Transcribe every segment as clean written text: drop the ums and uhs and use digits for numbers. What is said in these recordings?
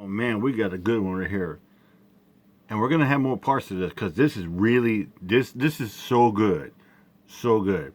Oh man, we got a good one right here, and we're gonna have more parts of this because this is really this is so good, so good.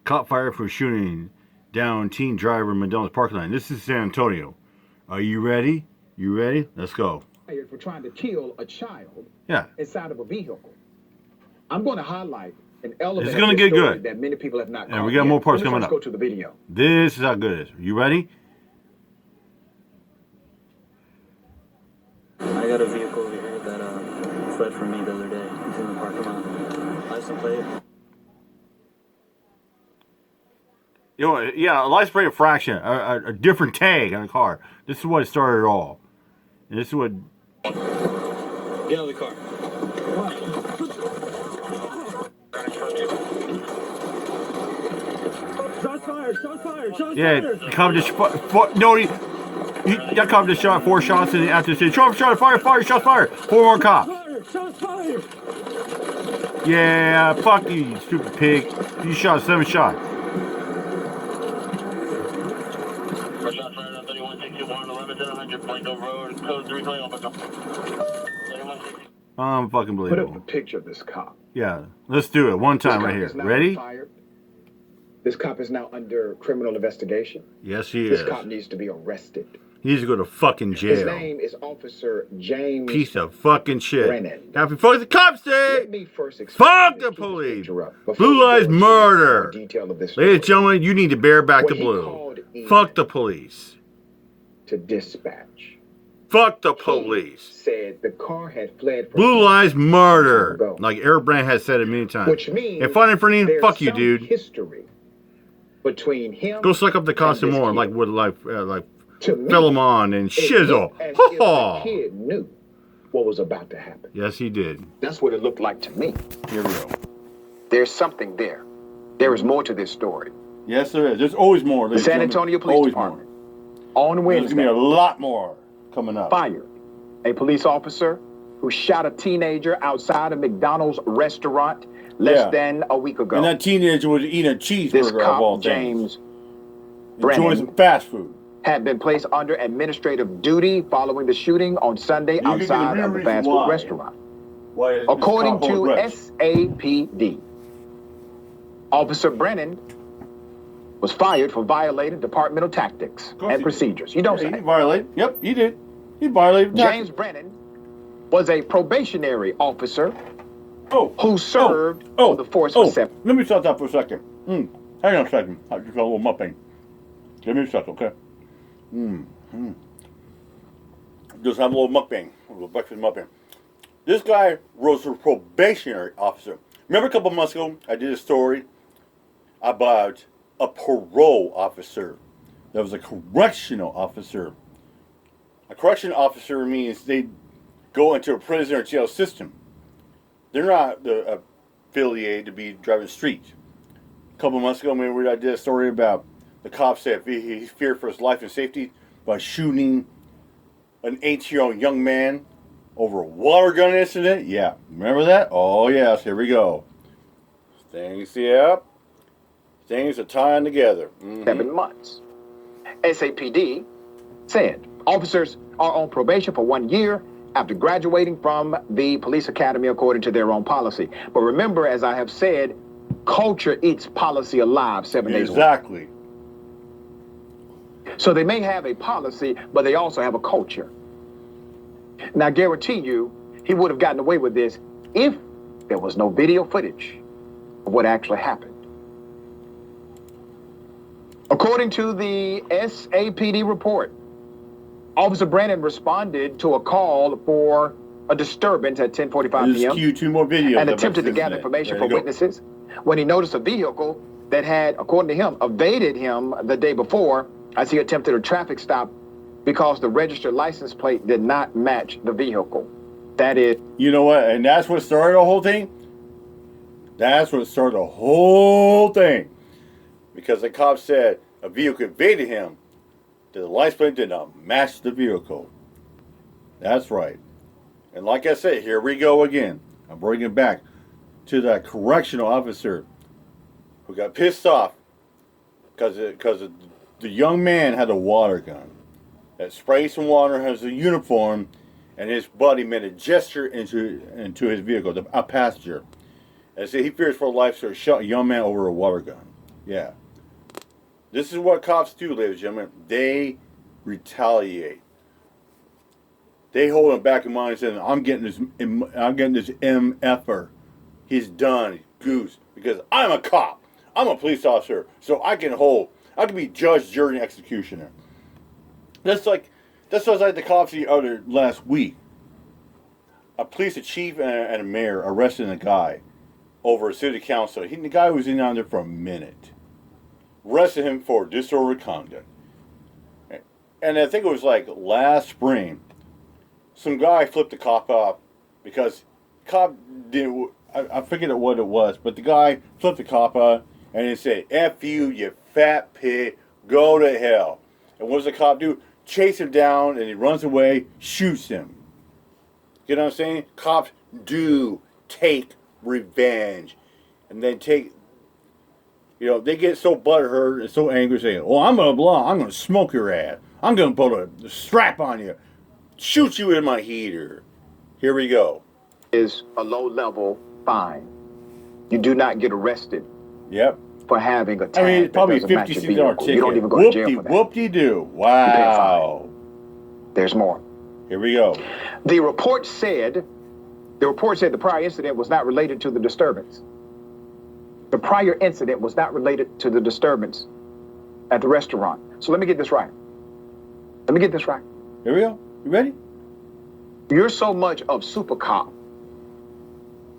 Cop fired for shooting down teen driver in McDonald's parking lot. This is San Antonio. Are you ready? You ready? Let's go. For trying to kill a child Yeah, inside of a vehicle. I'm going to highlight an element it's gonna of this get story good, that many people have not and caught we got yet. more parts Let me coming first up. go to the video. This is how good it is. You ready? I got a vehicle over here that fled from me the other day. It's in the parking lot. License plate. You know, yeah, a license plate infraction, a different tag on the car. This is what started it all. And this is what. Get out of the car. Shots fired! Shots fired! Shots Yeah, fired! the cop just that cop just shot 4 shots, and after said, "Trump shot fire, shots fired." 4 more cops. Shots fired! Yeah, fuck you, you stupid pig. You shot 7 shots. First shot fired on 3161 11 100 Blanco Road, code 320 Fucking Put up a believable. picture of this cop. Yeah, let's do it one This time cop right here. is now Ready? fired. This cop is now under criminal investigation. Yes, he This is. cop needs to be arrested. He needs to go to fucking His jail. name is Officer James Piece of fucking shit. Brennan. Happy fuck the cops day. Let me first explain Fuck this the to this police. picture up before Blue we go lives into more murder. detail of this Ladies and story. gentlemen, you need to bear back the When he blue. called in Fuck the police. to dispatch, Fuck the he police. said the car had fled from Blue lives murder. Go. Like Eric Brand has said it many times. which means If finding for there's fuck you, some dude. history between him. Go suck up the cost and this more, kid. like with like To me, Philemon and it Shizzle. looked as if the Ha! kid knew what was about to happen. Yes, he did. That's what it looked like to me. Here we go. There's something there. There is more to this story. Yes, there is. There's always more. The San Antonio Police Department on There's gonna be Wednesday a lot more coming up. fired a police officer who shot a teenager outside a McDonald's restaurant less than a week ago. And that teenager was eating a This cheeseburger of all cop, things. James Enjoying Brennan, some fast food. had been placed under administrative duty following the shooting on Sunday You can get outside the of the reason fast food why. restaurant. Why is this According cop hold to reps? SAPD, Officer Brennan was fired for violating departmental tactics course and he procedures. You don't Yeah, say. he violated. Yep, he did. He violated. James Brennan was a probationary officer who served on the force for 7. Let me stop that for a second. Hang on a second. I just got a little mupping. Give me a second, okay? Just have a little mukbang, a little breakfast mukbang. This guy was a probationary officer. Remember a couple months ago, I did a story about a parole officer. That was a correctional officer. A correctional officer means they go into a prison or jail system. They're not affiliated to be driving the street. A couple months ago, remember I did a story about the cop said he feared for his life and safety by shooting an 18-year-old young man over a water gun incident? Yeah. Remember that? Oh, yes. Here we go. Things are tying together. 7 months. SAPD said officers are on probation for 1 year after graduating from the police academy according to their own policy. But remember, as I have said, culture eats policy alive 7 days a week. Exactly. So they may have a policy, but they also have a culture. Now, I guarantee you, he would have gotten away with this if there was no video footage of what actually happened. According to the SAPD report, Officer Brennan responded to a call for a disturbance at 10:45 Just p.m. cue 2 more videos. and of attempted to this gather incident. information There you from go. witnesses when he noticed a vehicle that had, according to him, evaded him the day before as he attempted a traffic stop because the registered license plate did not match the vehicle. That is, You know what? And that's what started the whole thing? That's what started the whole thing. Because the cop said a vehicle evaded him. The license plate did not match the vehicle. That's right. And like I said, here we go again. I'm bringing it back to that correctional officer who got pissed off because the young man had a water gun. that sprays some water, has a uniform, and his buddy made a gesture into his vehicle, a passenger. And said he fears for his life, so he shot a young man over a water gun. Yeah. This is what cops do, ladies and gentlemen. They retaliate. They hold him back in mind and say, I'm getting this MFer. He's done, he's goose. Because I'm a cop. I'm a police officer. So I can be judge, jury, and executioner. That's what was like the cops the other last week. A police chief and a mayor arrested a guy over a city council. The guy was in on there for a minute. Arrested him for disorderly conduct. And I think it was like last spring. Some guy flipped the cop off because cop didn't. I forget what it was, but the guy flipped the cop off and he said, "F you fat pig, go to hell." And what does the cop do? Chase him down, and he runs away, shoots him. You know what I'm saying? Cops do take revenge, and then they get so butthurt and so angry, saying, "Oh, I'm gonna smoke your ass. I'm gonna put a strap on you. Shoot you in my heater." Here we go. Is a low-level fine. You do not get arrested. Yep. For having a tag. I mean, it's probably $56 ticket. You don't even go to jail for that. Whoop-de-doo. Wow. There's more. Here we go. The report said the prior incident was not related to the disturbance. The prior incident was not related to the disturbance at the restaurant. So let me get this right. Here we go. You ready? You're so much of super cop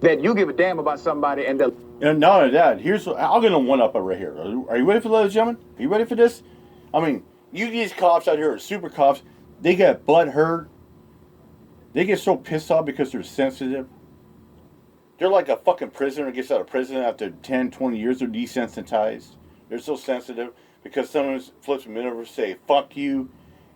that you give a damn about somebody and they'll... And not only that, I'll get a one-up right here. Are you ready for this, ladies and gentlemen? Are you ready for this? I mean, these cops out here are super cops. They get butt hurt. They get so pissed off because they're sensitive. They're like a fucking prisoner gets out of prison after 10, 20 years. They're desensitized. They're so sensitive because someone flips them over and say, "Fuck you.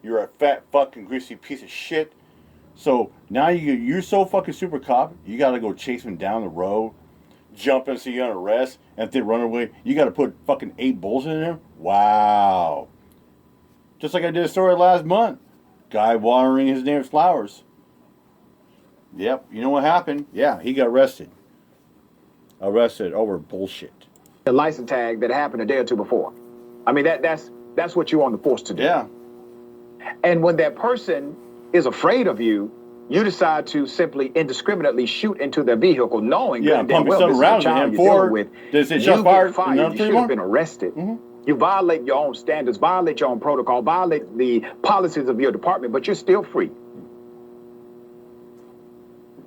You're a fat fucking greasy piece of shit." So now you're so fucking super cop, you got to go chase them down the road, jump and see you on arrest, and if they run away, you got to put fucking 8 bullets in there? Wow. Just like I did a story last month. Guy watering his neighbor's flowers. Yep, you know what happened? Yeah, he got arrested. Arrested over bullshit. The license tag that happened a day or two before. I mean, that's what you're on the force to do. Yeah. And when that person is afraid of you, you decide to simply indiscriminately shoot into their vehicle, knowing that well, this is a child you're dealing with. You get fired, you should have been arrested. Mm-hmm. You violate your own standards, violate your own protocol, violate the policies of your department, but you're still free.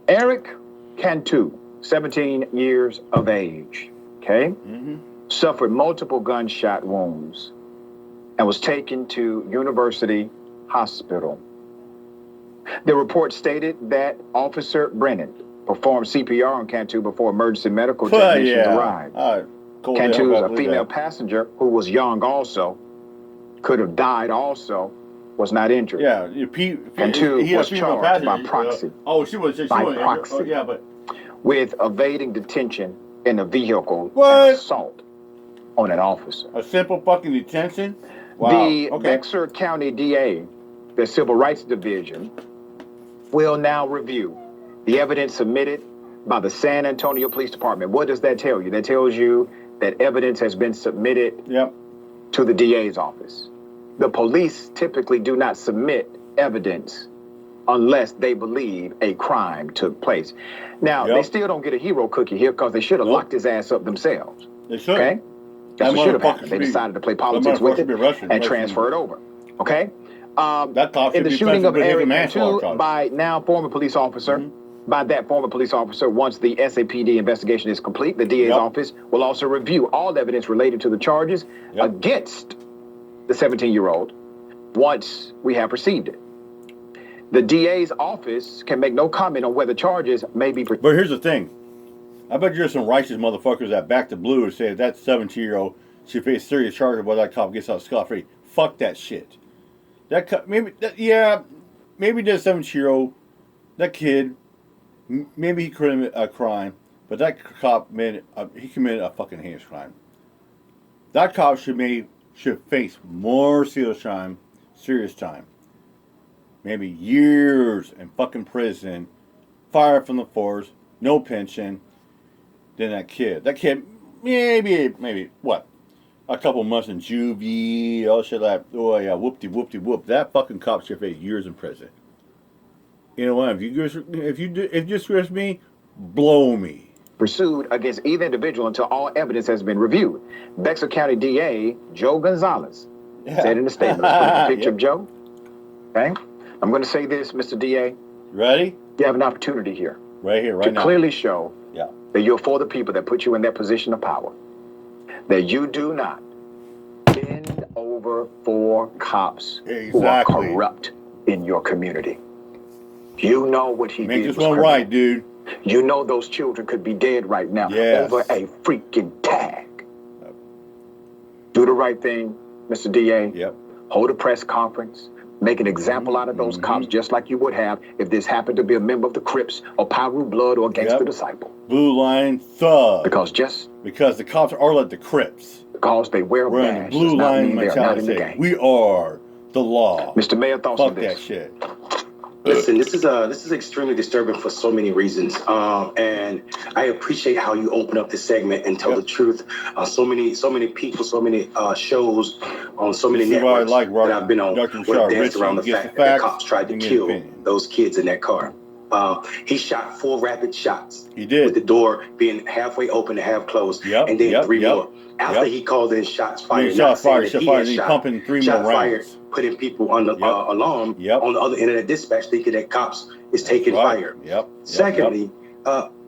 Eric Cantu, 17 years of age, okay, suffered multiple gunshot wounds and was taken to University Hospital. The report stated that Officer Brennan performed CPR on Cantu before emergency medical technicians arrived. Cantu is a female passenger who was young also, could have died also, was not injured. Yeah, Cantu was charged by proxy. She was by proxy. With evading detention in a vehicle and assault on an officer. A simple fucking detention? Wow. The Bexar County DA, the Civil Rights Division, will now review the evidence submitted by the San Antonio Police Department. What does that tell you? That tells you that evidence has been submitted to the DA's office. The police typically do not submit evidence unless they believe a crime took place. Now, they still don't get a hero cookie here because they should have locked his ass up themselves. They should. Okay? That's what should have happened. They decided to play politics with it and transfer it over. Okay? In the shooting of Eric Cantu by now former police officer, by that former police officer, once the SAPD investigation is complete, the DA's office will also review all evidence related to the charges against the 17-year-old once we have received it. The DA's office can make no comment on whether charges may be... But here's the thing. I bet you're some righteous motherfuckers that back the blue and say that 17-year-old should face serious charges while that cop gets out scot-free. Fuck that shit. Maybe that 17-year-old, that kid, maybe he committed a crime, but that cop committed a fucking heinous crime. That cop should face more serious time maybe years in fucking prison, fired from the force, no pension, than that kid. That kid, maybe what? A couple months in juvie, all shit like, oh yeah, whoop-de-whoop-de-whoop. That fucking cop should face years in prison. You know what? If you disrespect me, blow me. Pursued against either individual until all evidence has been reviewed. Bexar County DA Joe Gonzalez said in a statement. Let's put up a picture of Joe. Okay? I'm going to say this, Mr. DA. Ready? You have an opportunity here. Right here, right now. To clearly show Yeah. that you're for the people that put you in that position of power. That you do not bend over for cops who are corrupt in your community. You know what he Make did this was one criminal. right, dude. You know those children could be dead right now over a freaking tag. Do the right thing, Mr. DA. Yep. Hold a press conference. Make an example out of those cops just like you would have if this happened to be a member of the Crips or Piru Blood or Gangster Disciple. Blue Line Thug. Because the cops are like the Crips. Because they wear a We're in badge the blue does not line mean they are not in the mentality. gang. We are the law. Mr. Mayor, thoughts on Fuck this? that shit. Listen, this is extremely disturbing for so many reasons, and I appreciate how you open up this segment and tell the truth. So many people, so many shows on so many networks that I've been on would have danced around the fact that the cops tried to kill those kids in that car. He shot 4 rapid shots. He did. With the door being halfway open and half closed, and then 3 more. After he called in shots fired, Shots fired, he's pumping 3 more rounds. Fired, putting people on the alarm on the other end of that dispatch, thinking that cops is taking fire. Secondly,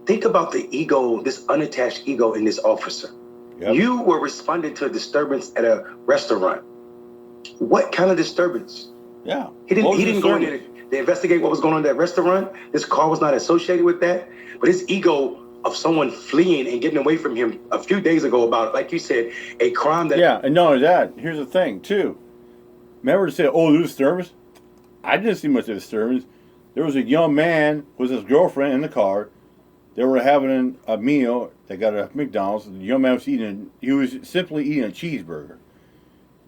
think about the ego, this unattached ego in this officer. You were responding to a disturbance at a restaurant. What kind of disturbance? Yeah. He didn't go in there to investigate what was going on in that restaurant. His car was not associated with that. But his ego of someone fleeing and getting away from him a few days ago about, like you said, a crime that... Yeah, and not only that, here's the thing, too. Remember to say, oh, there's disturbance? I didn't see much of disturbance. There was a young man with his girlfriend in the car. They were having a meal. They got a McDonald's. The young man was simply eating a cheeseburger.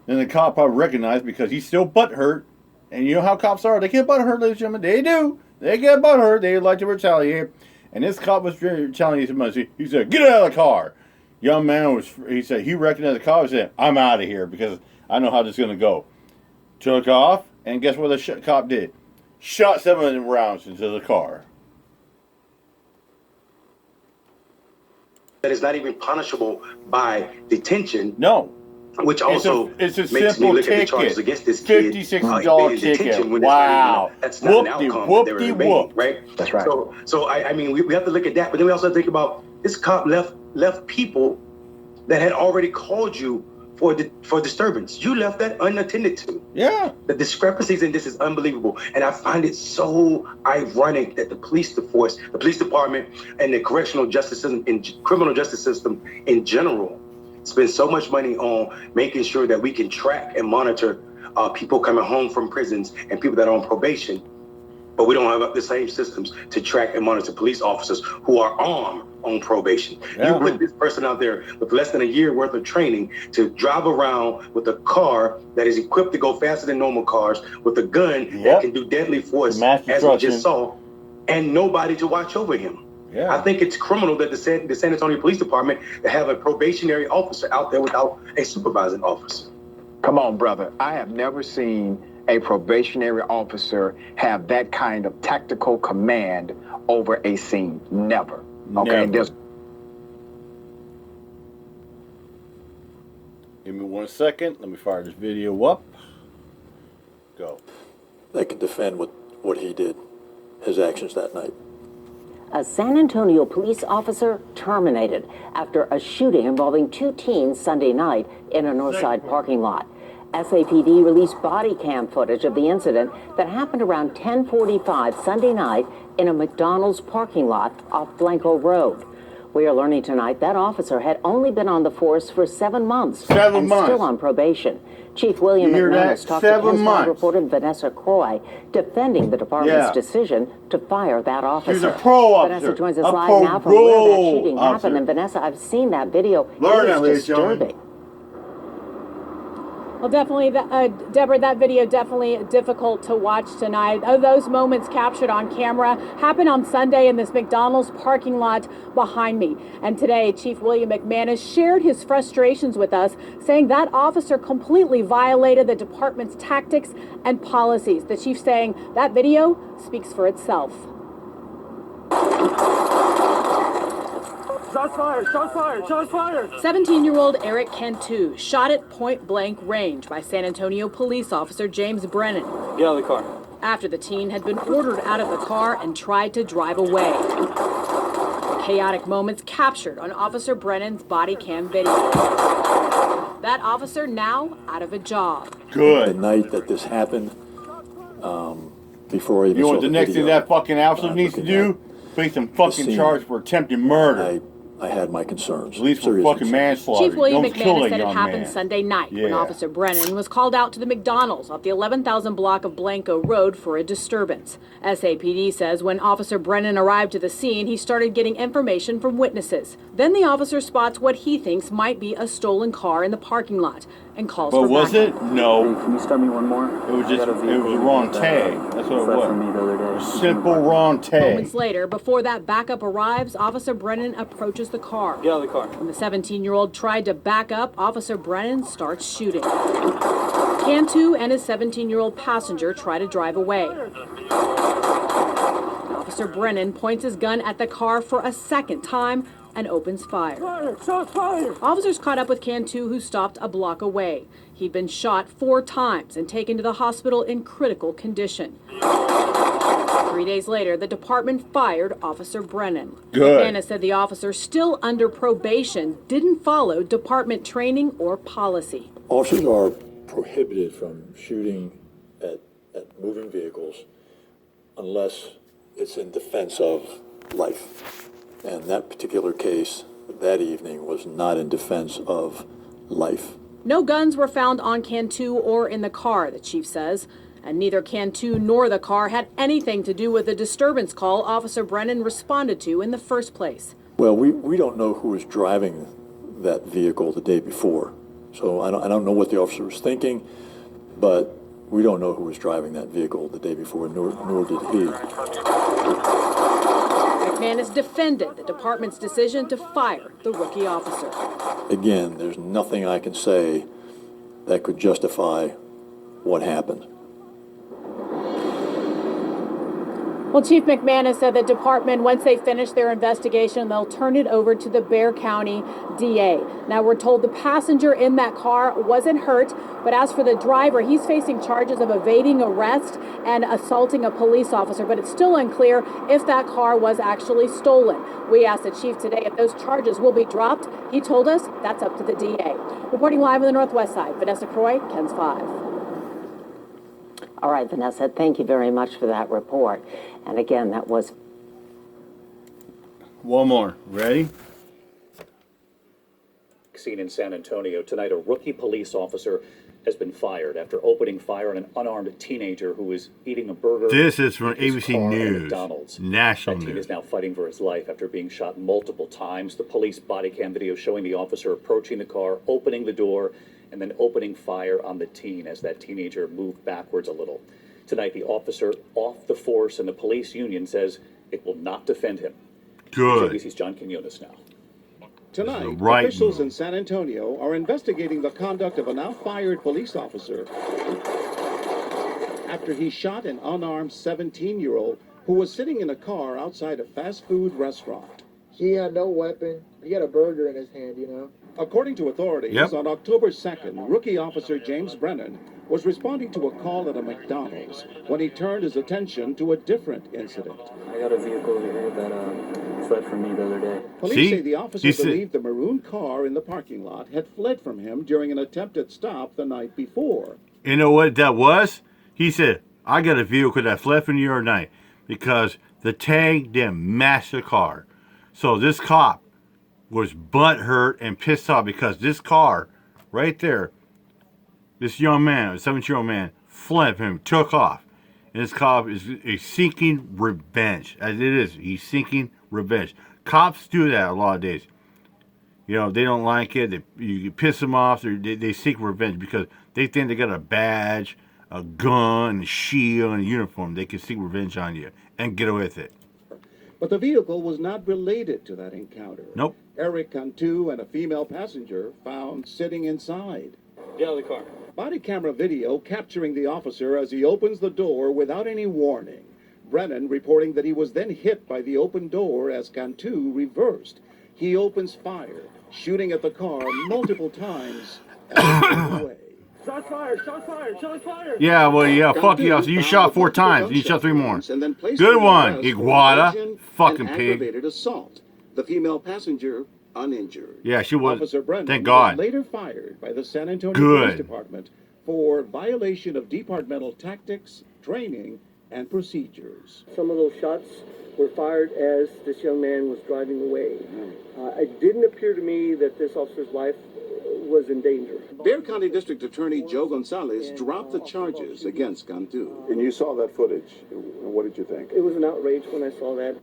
Then the cop probably recognized because he's still butthurt. And you know how cops are. They get butthurt, ladies and gentlemen. They do. They get butthurt. They like to retaliate. And this cop was retaliating so much. He said, get out of the car. Young man he recognized the cop and said, I'm out of here because I know how this is going to go. Took off, and guess what the cop did? Shot 7 rounds into the car. That is not even punishable by detention. No. Which also it's a makes me look at the charges against this kid. $56 ticket. Wow. That's not an outcome that they were remaining, right? That's right. So I mean, we have to look at that, but then we also think about this cop left people that had already called you for disturbance. You left that unattended to. Yeah. The discrepancies in this is unbelievable, and I find it so ironic that the police department, and the correctional justice system and criminal justice system in general spend so much money on making sure that we can track and monitor people coming home from prisons and people that are on probation, but we don't have the same systems to track and monitor police officers who are armed on probation. Yeah. You put this person out there with less than a year worth of training to drive around with a car that is equipped to go faster than normal cars, with a gun that can do deadly force, as we just saw, and nobody to watch over him. Yeah. I think it's criminal that the San Antonio Police Department to have a probationary officer out there without a supervising officer. Come on, brother. I have never seen a probationary officer have that kind of tactical command over a scene. Never. Okay. Never. Give me 1 second. Let me fire this video up. Go. They can defend what he did, his actions that night. A San Antonio police officer terminated after a shooting involving 2 teens Sunday night in a Northside parking lot. SAPD released body cam footage of the incident that happened around 10:45 Sunday night in a McDonald's parking lot off Blanco Road. We are learning tonight that officer had only been on the force for 7 months and still on probation. Chief William McManus talked to Hillsborough reporter Vanessa Croy, defending the department's decision to fire that officer. She's a pro officer. Vanessa joins us live now from where that shooting happened. And Vanessa, I've seen that video. It is disturbing. Well, definitely, Deborah, that video definitely difficult to watch tonight. Those moments captured on camera happened on Sunday in this McDonald's parking lot behind me. And today, Chief William McManus shared his frustrations with us, saying that officer completely violated the department's tactics and policies. The chief saying that video speaks for itself. Shots fired! Shots fired! Shots fired! 17-year-old Eric Cantu shot at point-blank range by San Antonio police officer James Brennan. Get out of the car. After the teen had been ordered out of the car and tried to drive away. The chaotic moments captured on Officer Brennan's body cam video. That officer now out of a job. Good. The night that this happened, before I even You know saw what the next thing video, that fucking officer needs to do? Face him fucking scene. charged for attempted murder. I had my concerns. At least for serious fucking concerns. manslaughter. Chief William Don't kill McManus a said it young happened man. Sunday night when Yeah. Officer Brennan was called out to the McDonald's off the 11,000 block of Blanco Road for a disturbance. SAPD says when Officer Brennan arrived to the scene, he started getting information from witnesses. Then the officer spots what he thinks might be a stolen car in the parking lot and calls But for was backup. it? No. Hey, can you start me one more? It was I just, got a it was vehicle the wrong that, tag. That's what it fled from me was. the other day. Simple wrong tag. Moments later, before that backup arrives, Officer Brennan approaches the car. Get out of the car. When the 17-year-old tried to back up, Officer Brennan starts shooting. Cantu and his 17-year-old passenger try to drive away. Officer Brennan points his gun at the car for a second time and opens fire. Fire! Shots fired! Officers caught up with Cantu, who stopped a block away. He'd been shot 4 times and taken to the hospital in critical condition. 3 days later, the department fired Officer Brennan. Good. McManus said the officer, still under probation, didn't follow department training or policy. Officers are prohibited from shooting at moving vehicles unless it's in defense of life. And that particular case, that evening, was not in defense of life. No guns were found on Cantu or in the car, the chief says. And neither Cantu nor the car had anything to do with the disturbance call Officer Brennan responded to in the first place. Well, we don't know who was driving that vehicle the day before. So I don't know what the officer was thinking, but we don't know who was driving that vehicle the day before, nor did he. McManus defended the department's decision to fire the rookie officer. Again, there's nothing I can say that could justify what happened. Well, Chief McManus said the department, once they finish their investigation, they'll turn it over to the Bexar County DA. Now, we're told the passenger in that car wasn't hurt, but as for the driver, he's facing charges of evading arrest and assaulting a police officer, but it's still unclear if that car was actually stolen. We asked the chief today if those charges will be dropped. He told us that's up to the DA. Reporting live on the Northwest Side, Vanessa Croy, KENS 5. All right, Vanessa, thank you very much for that report. And again, that was... One more. Ready? Scene in San Antonio tonight, a rookie police officer has been fired after opening fire on an unarmed teenager who was eating a burger. This is from in his ABC car at News. McDonald's. National That teen News. is now fighting for his life after being shot multiple times. The police body cam video showing the officer approaching the car, opening the door, and then opening fire on the teen as that teenager moved backwards a little. Tonight, the officer off the force, and the police union says it will not defend him. Good. ABC's John Quinones now. Tonight, right officials move. in San Antonio are investigating the conduct of a now fired police officer after he shot an unarmed 17-year-old who was sitting in a car outside a fast food restaurant. He had no weapon. He had a burger in his hand, you know. According to authorities, on October 2nd, rookie officer James Brennan was responding to a call at a McDonald's when he turned his attention to a different incident. I got a vehicle over here that fled from me the other day. Police say the officer believed the maroon car in the parking lot had fled from him during an attempted stop the night before. You know what that was? He said, I got a vehicle that fled from you at night because the tag didn't match the car. So this cop was butthurt and pissed off because this car right there, this young man, a 17-year-old man, fled from him, took off. And this cop is seeking revenge. As it is, he's seeking revenge. Cops do that a lot of days. You know, they don't like it. You piss them off. They seek revenge because they think they got a badge, a gun, a shield, and a uniform. They can seek revenge on you and get away with it. But the vehicle was not related to that encounter. Nope. Eric Cantu and a female passenger found sitting inside. Get out of the car. Body camera video capturing the officer as he opens the door without any warning. Brennan reporting that he was then hit by the open door as Cantu reversed. He opens fire, shooting at the car multiple times and away. Shots fired! Shots fired! Shots fired! Yeah, well, yeah, fuck you. So you shot 4 times. You shot 3 more. Good one, Iguana. Fucking pig. Aggravated assault. The female passenger uninjured. Yeah, she was. Officer Brennan Thank God. was later fired by the San Antonio Good. Police Department for violation of departmental tactics, training, and procedures. Some of those shots were fired as this young man was driving away. It didn't appear to me that this officer's life was in danger. Bexar County District Attorney Joe Gonzalez dropped the charges against Cantu. And you saw that footage. What did you think? It was an outrage when I saw that.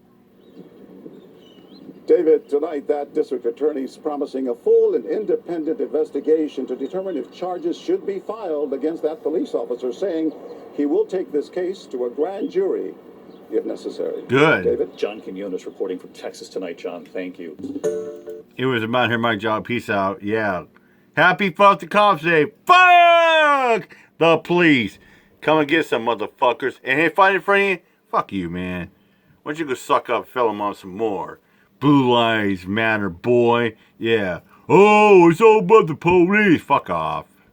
David, tonight that district attorney's promising a full and independent investigation to determine if charges should be filed against that police officer, saying he will take this case to a grand jury if necessary. Good. David? John Quinones reporting from Texas tonight, John. Thank you. It was about here, my job. Peace out. Yeah. Happy fuck the cops day. Fuck the police. Come and get some motherfuckers. And hey, fight in front of you? Fuck you, man. Why don't you go suck up fellow mom some more? Blue Lives Matter, boy. Yeah. Oh, it's all about the police. Fuck off.